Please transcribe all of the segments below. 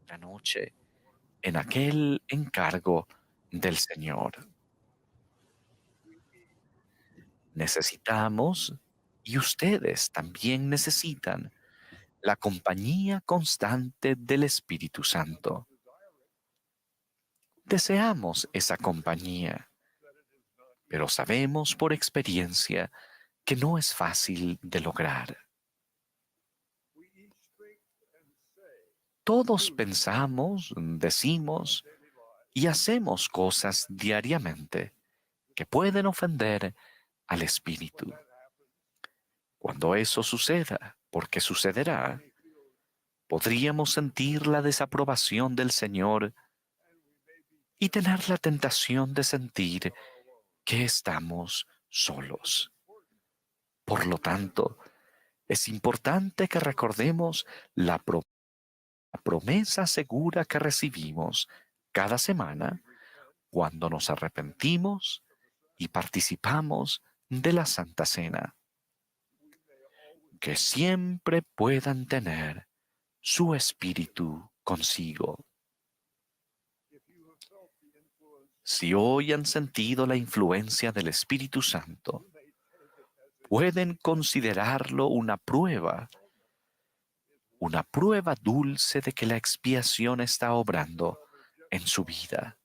la noche en aquel encargo del Señor. Necesitamos, y ustedes también necesitan, la compañía constante del Espíritu Santo. Deseamos esa compañía, pero sabemos por experiencia que no es fácil de lograr. Todos pensamos, decimos y hacemos cosas diariamente que pueden ofender al Espíritu. Cuando eso suceda, porque sucederá, podríamos sentir la desaprobación del Señor y tener la tentación de sentir que estamos solos. Por lo tanto, es importante que recordemos la promesa segura que recibimos cada semana cuando nos arrepentimos y participamos de la Santa Cena. Que siempre puedan tener su espíritu consigo. Si hoy han sentido la influencia del Espíritu Santo, pueden considerarlo una prueba dulce de que la expiación está obrando en su vida.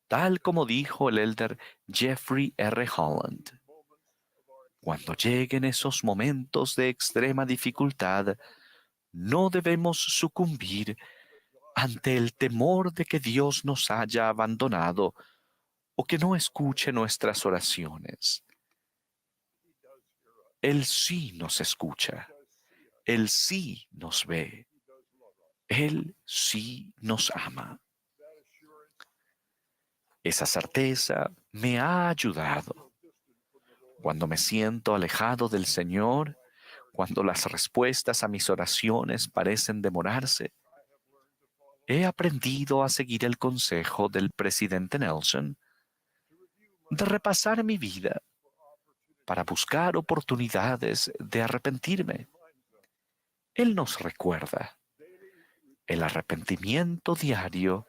Tal como dijo el elder Jeffrey R. Holland, cuando lleguen esos momentos de extrema dificultad, no debemos sucumbir ante el temor de que Dios nos haya abandonado o que no escuche nuestras oraciones. Él sí nos escucha, Él sí nos ve, Él sí nos ama. Esa certeza me ha ayudado. Cuando me siento alejado del Señor, cuando las respuestas a mis oraciones parecen demorarse, he aprendido a seguir el consejo del presidente Nelson de repasar mi vida para buscar oportunidades de arrepentirme. Él nos recuerda, el arrepentimiento diario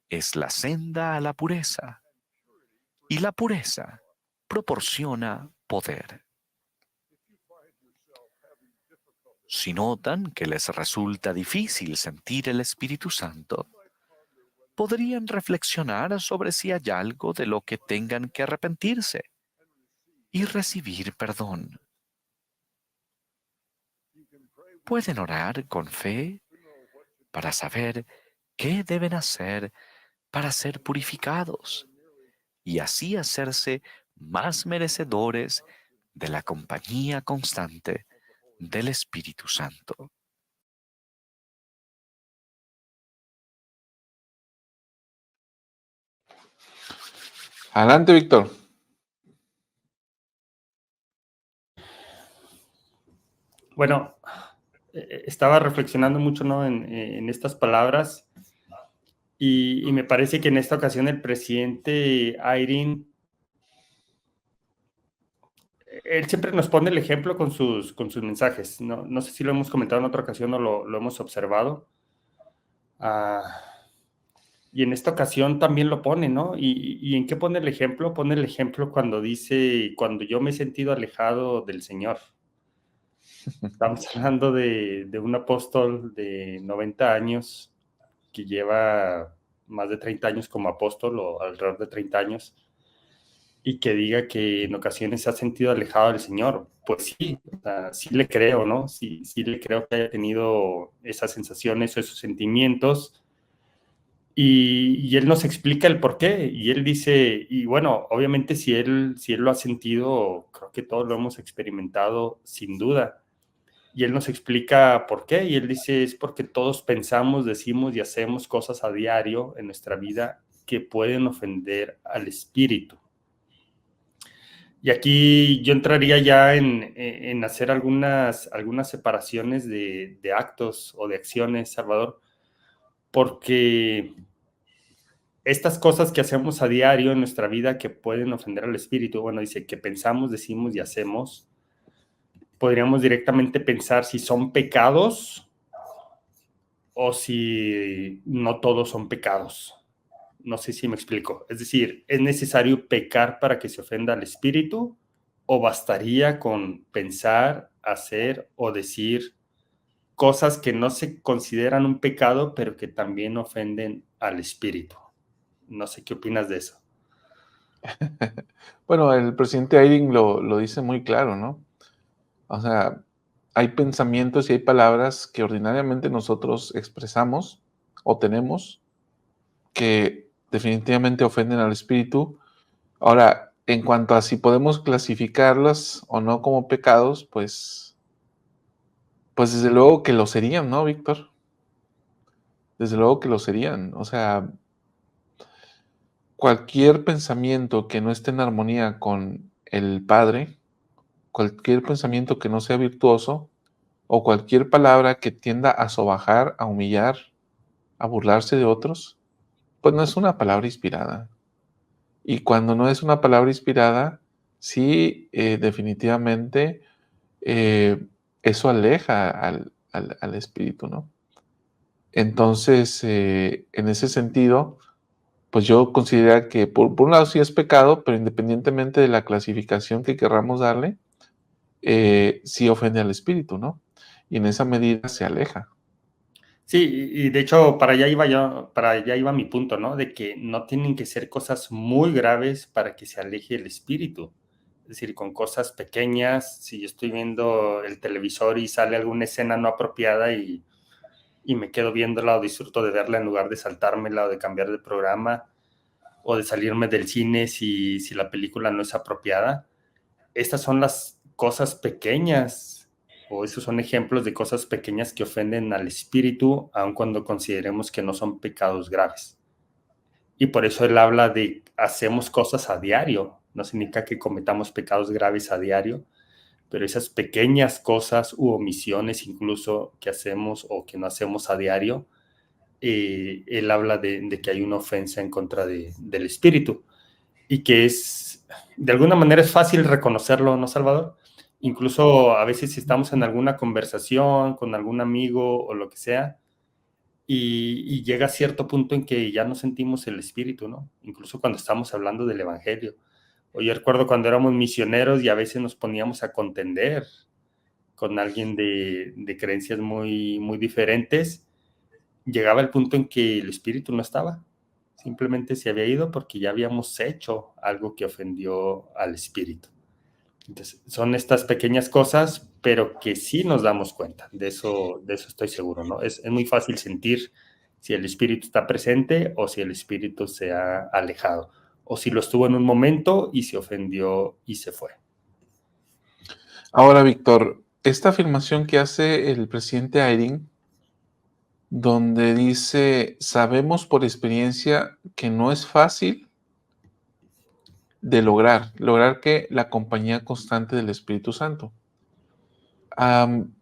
es la senda a la pureza y la pureza proporciona poder. Si notan que les resulta difícil sentir el Espíritu Santo, podrían reflexionar sobre si hay algo de lo que tengan que arrepentirse y recibir perdón. Pueden orar con fe para saber qué deben hacer para ser purificados y así hacerse más merecedores de la compañía constante del Espíritu Santo. Adelante, Víctor. Bueno, estaba reflexionando mucho, ¿no? en estas palabras y me parece que en esta ocasión el presidente Ayrin, él siempre nos pone el ejemplo con sus mensajes. No sé si lo hemos comentado en otra ocasión o lo hemos observado. Y en esta ocasión también lo pone, ¿no? ¿Y en qué pone el ejemplo? Pone el ejemplo cuando dice, cuando yo me he sentido alejado del Señor. Estamos hablando de un apóstol de 90 años que lleva más de 30 años como apóstol o alrededor de 30 años y que diga que en ocasiones se ha sentido alejado del Señor. Pues sí, o sea, sí le creo, ¿no? Sí le creo que haya tenido esas sensaciones o esos sentimientos. Y él nos explica el por qué. Y él dice, y bueno, obviamente si él lo ha sentido, creo que todos lo hemos experimentado sin duda. Y él nos explica por qué. Y él dice, es porque todos pensamos, decimos y hacemos cosas a diario en nuestra vida que pueden ofender al espíritu. Y aquí yo entraría ya en hacer algunas separaciones de actos o de acciones, Salvador, porque estas cosas que hacemos a diario en nuestra vida que pueden ofender al espíritu, bueno, dice que pensamos, decimos y hacemos, podríamos directamente pensar si son pecados o si no todos son pecados. No sé si me explico. Es decir, ¿es necesario pecar para que se ofenda al espíritu? ¿O bastaría con pensar, hacer o decir cosas que no se consideran un pecado, pero que también ofenden al espíritu? No sé qué opinas de eso. Bueno, el presidente Eyring lo dice muy claro, ¿no? O sea, hay pensamientos y hay palabras que ordinariamente nosotros expresamos o tenemos que definitivamente ofenden al espíritu. Ahora, en cuanto a si podemos clasificarlas o no como pecados, pues desde luego que lo serían, ¿no, Víctor? Desde luego que lo serían. O sea, cualquier pensamiento que no esté en armonía con el Padre, cualquier pensamiento que no sea virtuoso, o cualquier palabra que tienda a sobajar, a humillar, a burlarse de otros, pues no es una palabra inspirada. Y cuando no es una palabra inspirada, sí, definitivamente eh, eso aleja al espíritu, ¿no? Entonces, en ese sentido, pues yo considero que por un lado sí es pecado, pero independientemente de la clasificación que querramos darle, sí ofende al espíritu, ¿no? Y en esa medida se aleja. Sí, y de hecho para allá iba yo, para allá iba mi punto, ¿no? De que no tienen que ser cosas muy graves para que se aleje el espíritu. Es decir, con cosas pequeñas, si yo estoy viendo el televisor y sale alguna escena no apropiada y me quedo viéndola o disfruto de verla en lugar de saltármela o de cambiar de programa o de salirme del cine si la película no es apropiada. Estas son las cosas pequeñas, o esos son ejemplos de cosas pequeñas que ofenden al espíritu, aun cuando consideremos que no son pecados graves. Y por eso él habla de hacemos cosas a diario. No significa que cometamos pecados graves a diario, pero esas pequeñas cosas u omisiones incluso que hacemos o que no hacemos a diario, él habla de que hay una ofensa en contra del espíritu y que es, de alguna manera es fácil reconocerlo, ¿no, Salvador? Incluso a veces si estamos en alguna conversación con algún amigo o lo que sea, y llega a cierto punto en que ya no sentimos el espíritu, ¿no? Incluso cuando estamos hablando del Evangelio. O yo recuerdo cuando éramos misioneros y a veces nos poníamos a contender con alguien de creencias muy, muy diferentes, llegaba el punto en que el espíritu no estaba. Simplemente se había ido porque ya habíamos hecho algo que ofendió al espíritu. Entonces, son estas pequeñas cosas, pero que sí nos damos cuenta. De eso estoy seguro, ¿no? Es muy fácil sentir si el espíritu está presente o si el espíritu se ha alejado. O si lo estuvo en un momento y se ofendió y se fue. Ahora, Víctor, esta afirmación que hace el presidente Eyring, donde dice, sabemos por experiencia que no es fácil de lograr que la compañía constante del Espíritu Santo. Am,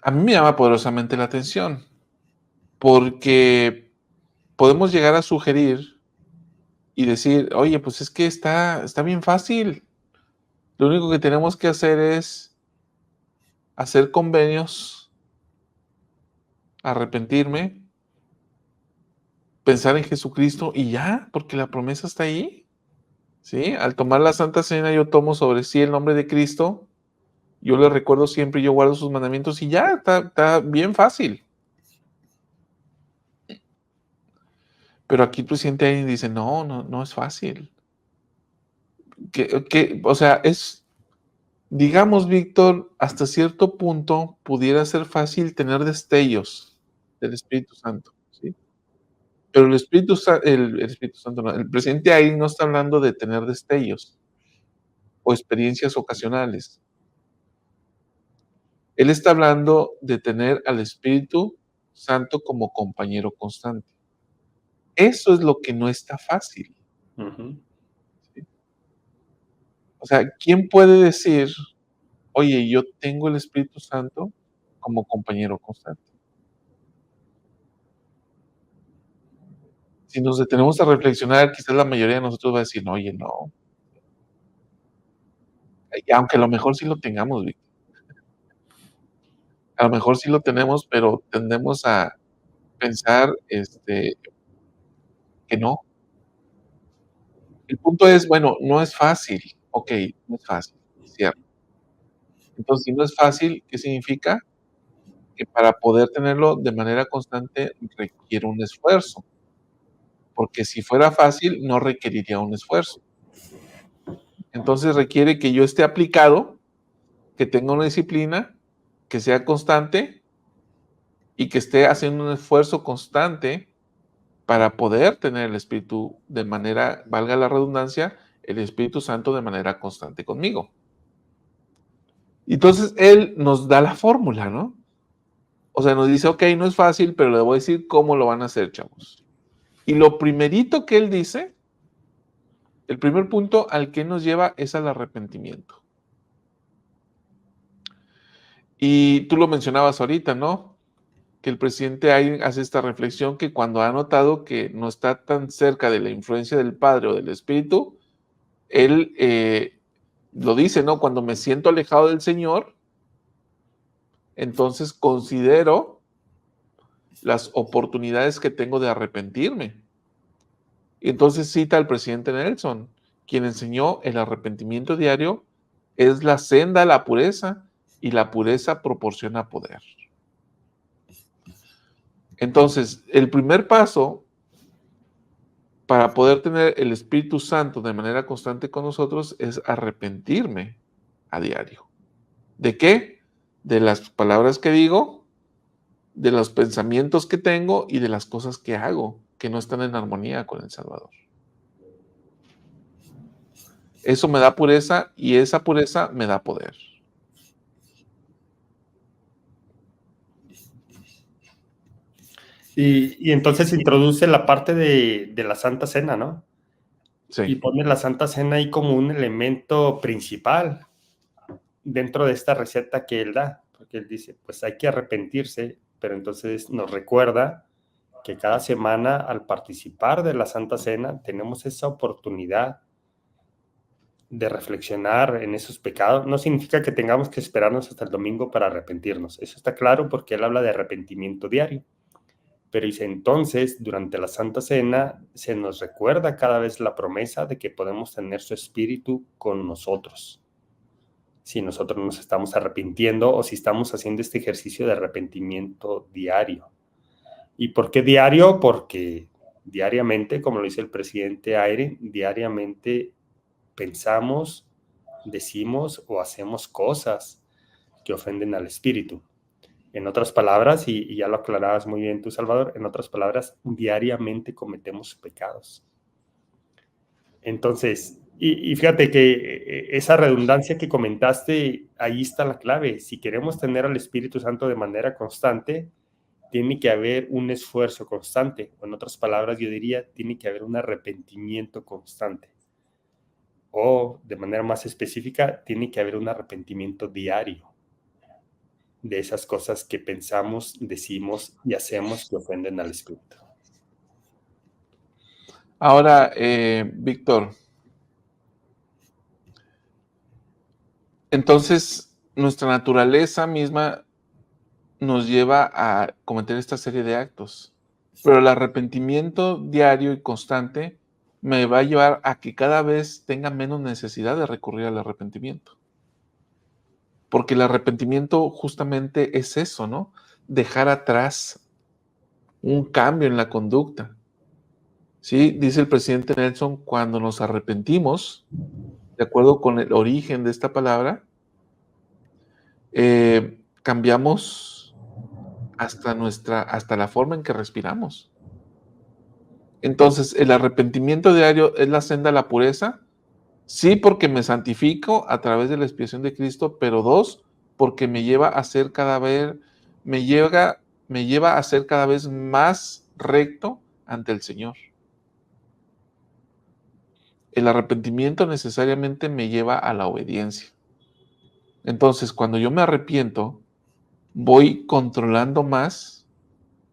a mí me llama poderosamente la atención, porque podemos llegar a sugerir y decir, oye, pues es que está bien fácil. Lo único que tenemos que hacer es hacer convenios, arrepentirme, pensar en Jesucristo y ya, porque la promesa está ahí. ¿Sí? Al tomar la Santa Cena, yo tomo sobre sí el nombre de Cristo, yo le recuerdo siempre, yo guardo sus mandamientos y ya, está bien fácil. Pero aquí el presidente Biden dice, no, no, no es fácil. O sea, digamos, Víctor, hasta cierto punto pudiera ser fácil tener destellos del Espíritu Santo, ¿sí? Pero el Espíritu Santo, no, el presidente Biden no está hablando de tener destellos o experiencias ocasionales. Él está hablando de tener al Espíritu Santo como compañero constante. Eso es lo que no está fácil, Uh-huh. ¿sí? O sea, ¿quién puede decir: "Oye, yo tengo el Espíritu Santo como compañero constante"? Si nos detenemos a reflexionar, quizás la mayoría de nosotros va a decir: "No, oye, no", y aunque a lo mejor sí lo tengamos, Víctor. A lo mejor sí lo tenemos, pero tendemos a pensar, que no. El punto es, bueno, no es fácil. Okey, no es fácil, cierto. Entonces, si no es fácil, ¿qué significa? Que para poder tenerlo de manera constante requiere un esfuerzo, porque si fuera fácil, no requeriría un esfuerzo. Entonces, requiere que yo esté aplicado, que tenga una disciplina, que sea constante y que esté haciendo un esfuerzo constante para poder tener el Espíritu de manera, valga la redundancia, el Espíritu Santo de manera constante conmigo. Entonces, Él nos da la fórmula, ¿no? O sea, nos dice, okey, no es fácil, pero le voy a decir cómo lo van a hacer, chavos. Y lo primerito que Él dice, el primer punto al que nos lleva es al arrepentimiento. Y tú lo mencionabas ahorita, ¿no? Que el presidente ahí hace esta reflexión que cuando ha notado que no está tan cerca de la influencia del Padre o del Espíritu, él lo dice, ¿no? Cuando me siento alejado del Señor, entonces considero las oportunidades que tengo de arrepentirme. Y entonces cita al presidente Nelson, quien enseñó el arrepentimiento diario es la senda a la pureza y la pureza proporciona poder. Entonces, el primer paso para poder tener el Espíritu Santo de manera constante con nosotros es arrepentirme a diario. ¿De qué? De las palabras que digo, de los pensamientos que tengo y de las cosas que hago que no están en armonía con el Salvador. Eso me da pureza y esa pureza me da poder. Y entonces introduce la parte de la Santa Cena, ¿no? Y Sí. pone la Santa Cena ahí como un elemento principal dentro de esta receta que él da, porque él dice, pues hay que arrepentirse, pero entonces nos recuerda que cada semana al participar de la Santa Cena tenemos esa oportunidad de reflexionar en esos pecados. No significa que tengamos que esperarnos hasta el domingo para arrepentirnos, eso está claro porque él habla de arrepentimiento diario. Pero dice, entonces, durante la Santa Cena, se nos recuerda cada vez la promesa de que podemos tener su Espíritu con nosotros. Si nosotros nos estamos arrepintiendo o si estamos haciendo este ejercicio de arrepentimiento diario. ¿Y por qué diario? Porque diariamente, como lo dice el presidente Aire, diariamente pensamos, decimos o hacemos cosas que ofenden al Espíritu. En otras palabras, y ya lo aclarabas muy bien tú, Salvador, en otras palabras, diariamente cometemos pecados. Entonces, y fíjate que esa redundancia que comentaste, ahí está la clave. Si queremos tener al Espíritu Santo de manera constante, tiene que haber un esfuerzo constante. O en otras palabras, yo diría, tiene que haber un arrepentimiento constante. O, de manera más específica, tiene que haber un arrepentimiento diario de esas cosas que pensamos, decimos y hacemos que ofenden al Espíritu. Ahora, Víctor, entonces nuestra naturaleza misma nos lleva a cometer esta serie de actos, pero el arrepentimiento diario y constante me va a llevar a que cada vez tenga menos necesidad de recurrir al arrepentimiento. Porque el arrepentimiento justamente es eso, ¿no? Dejar atrás un cambio en la conducta. Sí, dice el presidente Nelson, cuando nos arrepentimos, de acuerdo con el origen de esta palabra, cambiamos hasta la forma en que respiramos. Entonces, el arrepentimiento diario es la senda a la pureza. Sí, porque me santifico a través de la expiación de Cristo, pero dos, porque me lleva a ser me lleva a ser cada vez más recto ante el Señor. El arrepentimiento necesariamente me lleva a la obediencia. Entonces, cuando yo me arrepiento, voy controlando más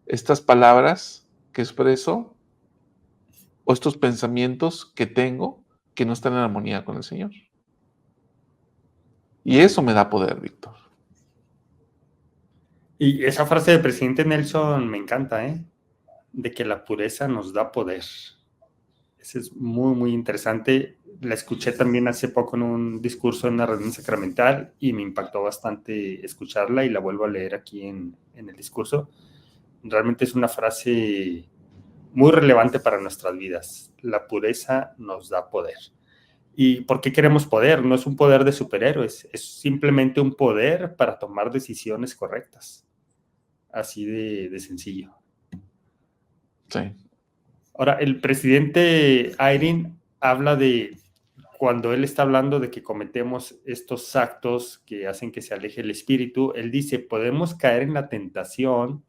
estas palabras que expreso o estos pensamientos que tengo que no están en armonía con el Señor. Y eso me da poder, Víctor. Y esa frase del presidente Nelson me encanta, ¿eh? De que la pureza nos da poder. Esa es muy, muy interesante. La escuché también hace poco en un discurso en una reunión sacramental y me impactó bastante escucharla y la vuelvo a leer aquí en el discurso. Realmente es una frase muy relevante para nuestras vidas. La pureza nos da poder. ¿Y por qué queremos poder? No es un poder de superhéroes, es simplemente un poder para tomar decisiones correctas. Así de sencillo. Sí. Ahora, el presidente Ayrin habla de cuando él está hablando de que cometemos estos actos que hacen que se aleje el espíritu, él dice, podemos caer en la tentación,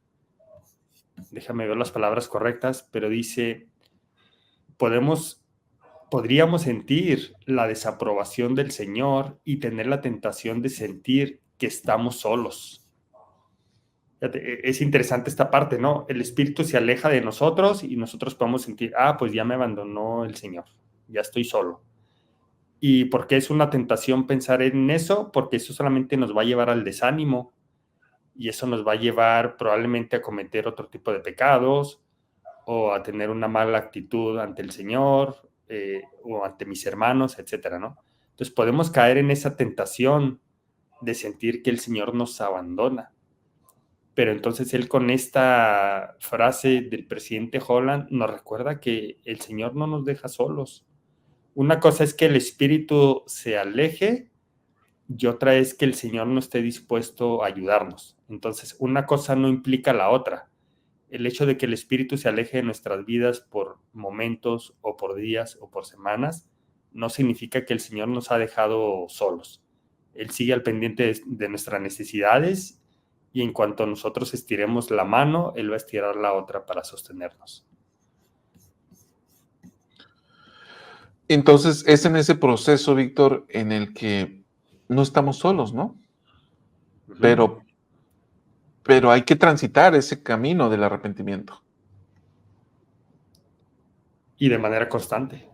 déjame ver las palabras correctas, pero dice, podríamos sentir la desaprobación del Señor y tener la tentación de sentir que estamos solos. Es interesante esta parte, ¿no? El espíritu se aleja de nosotros y nosotros podemos sentir, pues ya me abandonó el Señor, ya estoy solo. ¿Y por qué es una tentación pensar en eso? Porque eso solamente nos va a llevar al desánimo y eso nos va a llevar probablemente a cometer otro tipo de pecados o a tener una mala actitud ante el Señor o ante mis hermanos, etcétera, ¿no? Entonces podemos caer en esa tentación de sentir que el Señor nos abandona. Pero entonces él con esta frase del presidente Holland nos recuerda que el Señor no nos deja solos. Una cosa es que el espíritu se aleje y otra es que el Señor no esté dispuesto a ayudarnos. Entonces, una cosa no implica la otra. El hecho de que el espíritu se aleje de nuestras vidas por momentos o por días o por semanas no significa que el Señor nos ha dejado solos. Él sigue al pendiente de nuestras necesidades y en cuanto nosotros estiremos la mano, Él va a estirar la otra para sostenernos. Entonces, es en ese proceso, Víctor, en el que no estamos solos, ¿no? Pero hay que transitar ese camino del arrepentimiento. Y de manera constante.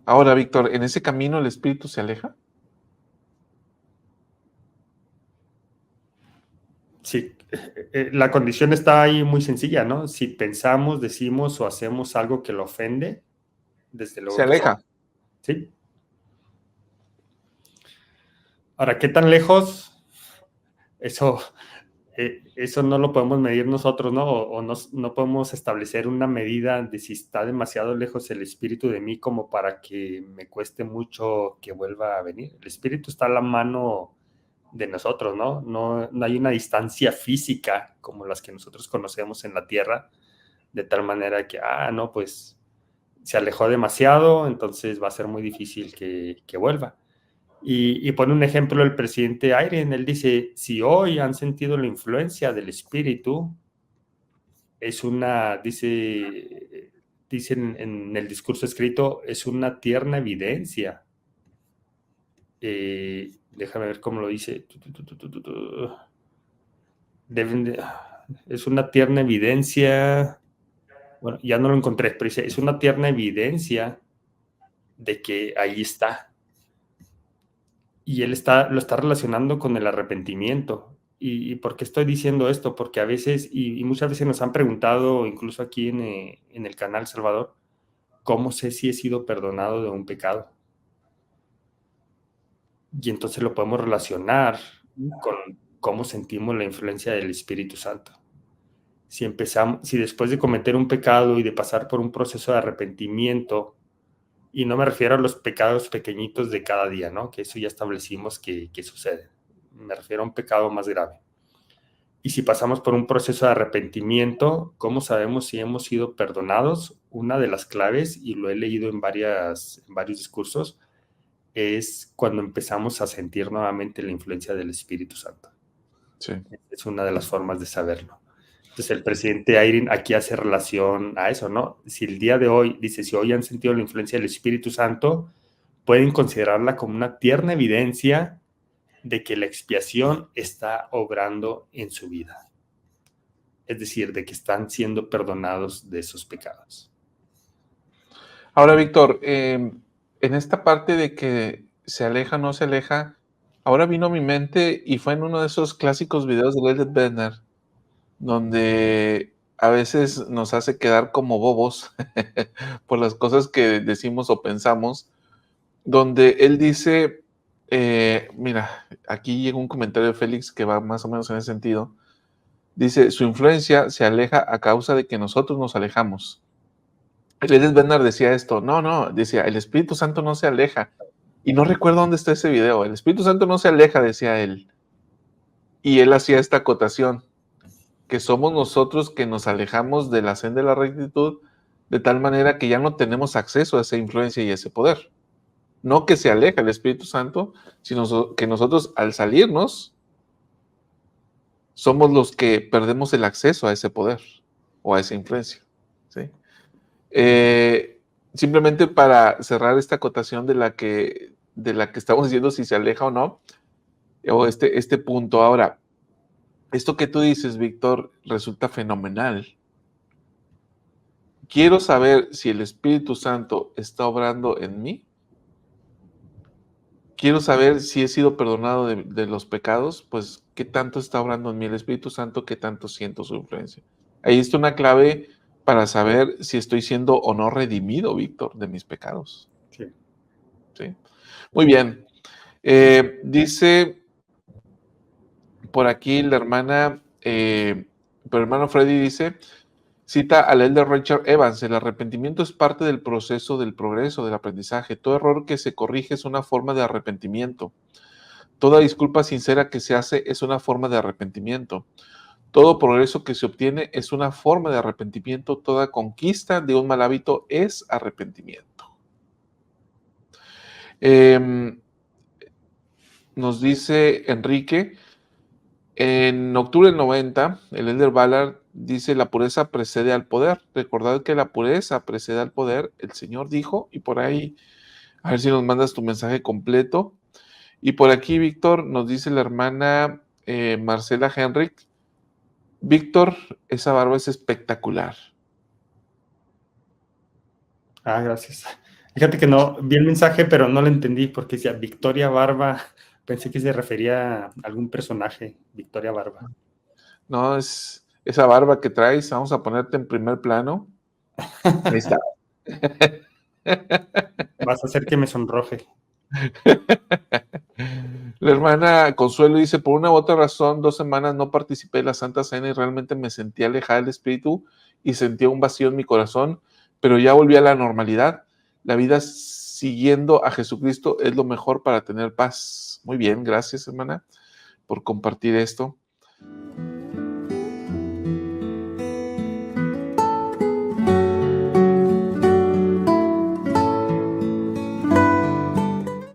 Ahora, Víctor, ¿en ese camino el espíritu se aleja? Sí, la condición está ahí muy sencilla, ¿no? Si pensamos, decimos o hacemos algo que lo ofende, desde luego Se que aleja. sí. Ahora, ¿qué tan lejos? Eso no lo podemos medir nosotros, ¿no? O no podemos establecer una medida de si está demasiado lejos el espíritu de mí como para que me cueste mucho que vuelva a venir. El espíritu está a la mano de nosotros, ¿no? No hay una distancia física como las que nosotros conocemos en la Tierra, de tal manera que, no, pues se alejó demasiado, entonces va a ser muy difícil que vuelva. Y pone un ejemplo el presidente Ayrin, él dice, si hoy han sentido la influencia del espíritu, dice en el discurso escrito, es una tierna evidencia. Déjame ver cómo lo dice. Es una tierna evidencia, bueno, ya no lo encontré, pero dice, es una tierna evidencia de que ahí está. Y él lo está relacionando con el arrepentimiento. ¿Y por qué estoy diciendo esto? Porque a veces, y muchas veces nos han preguntado, incluso aquí en el canal Salvador, ¿cómo sé si he sido perdonado de un pecado? Y entonces lo podemos relacionar con cómo sentimos la influencia del Espíritu Santo. Si después de cometer un pecado y de pasar por un proceso de arrepentimiento, y no me refiero a los pecados pequeñitos de cada día, ¿no? Que eso ya establecimos que sucede. Me refiero a un pecado más grave. Y si pasamos por un proceso de arrepentimiento, ¿cómo sabemos si hemos sido perdonados? Una de las claves, y lo he leído en varios discursos, es cuando empezamos a sentir nuevamente la influencia del Espíritu Santo. Sí. Es una de las formas de saberlo. Entonces el presidente Ayrin aquí hace relación a eso, ¿no? Si el día de hoy, dice, si hoy han sentido la influencia del Espíritu Santo, pueden considerarla como una tierna evidencia de que la expiación está obrando en su vida. Es decir, de que están siendo perdonados de esos pecados. Ahora, Víctor, en esta parte de que se aleja o no se aleja, Ahora vino a mi mente y fue en uno de esos clásicos videos de Lilith Benner, donde a veces nos hace quedar como bobos por las cosas que decimos o pensamos, donde él dice, mira, aquí llega un comentario de Félix que va más o menos en ese sentido. Dice, su influencia se aleja a causa de que nosotros nos alejamos. Lilith Benner decía esto, no, decía, el Espíritu Santo no se aleja. Y no recuerdo dónde está ese video. El Espíritu Santo no se aleja, decía él. Y él hacía esta acotación, que somos nosotros que nos alejamos de la senda de la rectitud de tal manera que ya no tenemos acceso a esa influencia y ese poder. No que se aleja el Espíritu Santo, sino que nosotros al salirnos somos los que perdemos el acceso a ese poder o a esa influencia. ¿Sí? Simplemente para cerrar esta acotación de la que estamos diciendo si se aleja o no, o este punto. Ahora, esto que tú dices, Víctor, resulta fenomenal. Quiero saber si el Espíritu Santo está obrando en mí. Quiero saber si he sido perdonado de los pecados, pues qué tanto está obrando en mí el Espíritu Santo, qué tanto siento su influencia. Ahí está una clave para saber si estoy siendo o no redimido, Víctor, de mis pecados. Sí. ¿Sí? Muy bien. Dice por aquí la hermana, pero hermano Freddy dice, cita al elder Richard Evans, el arrepentimiento es parte del proceso del progreso, del aprendizaje. Todo error que se corrige es una forma de arrepentimiento. Toda disculpa sincera que se hace es una forma de arrepentimiento. Todo progreso que se obtiene es una forma de arrepentimiento. Toda conquista de un mal hábito es arrepentimiento. Nos dice Enrique, en octubre del 90, el elder Ballard dice, la pureza precede al poder. Recordad que la pureza precede al poder, el Señor dijo, y por ahí, a ver si nos mandas tu mensaje completo. Y por aquí, Víctor, nos dice la hermana Marcela Henrik, Víctor, esa barba es espectacular. Ah, gracias. Fíjate que no, vi el mensaje, pero no lo entendí porque decía Victoria Barba. Pensé que se refería a algún personaje, Victoria Barba. No, es esa barba que traes, vamos a ponerte en primer plano. Ahí está. Vas a hacer que me sonroje. La hermana Consuelo dice, por una u otra razón, 2 semanas no participé de la Santa Cena y realmente me sentí alejada del Espíritu y sentía un vacío en mi corazón, pero ya volví a la normalidad. La vida siguiendo a Jesucristo es lo mejor para tener paz. Muy bien, gracias, hermana, por compartir esto.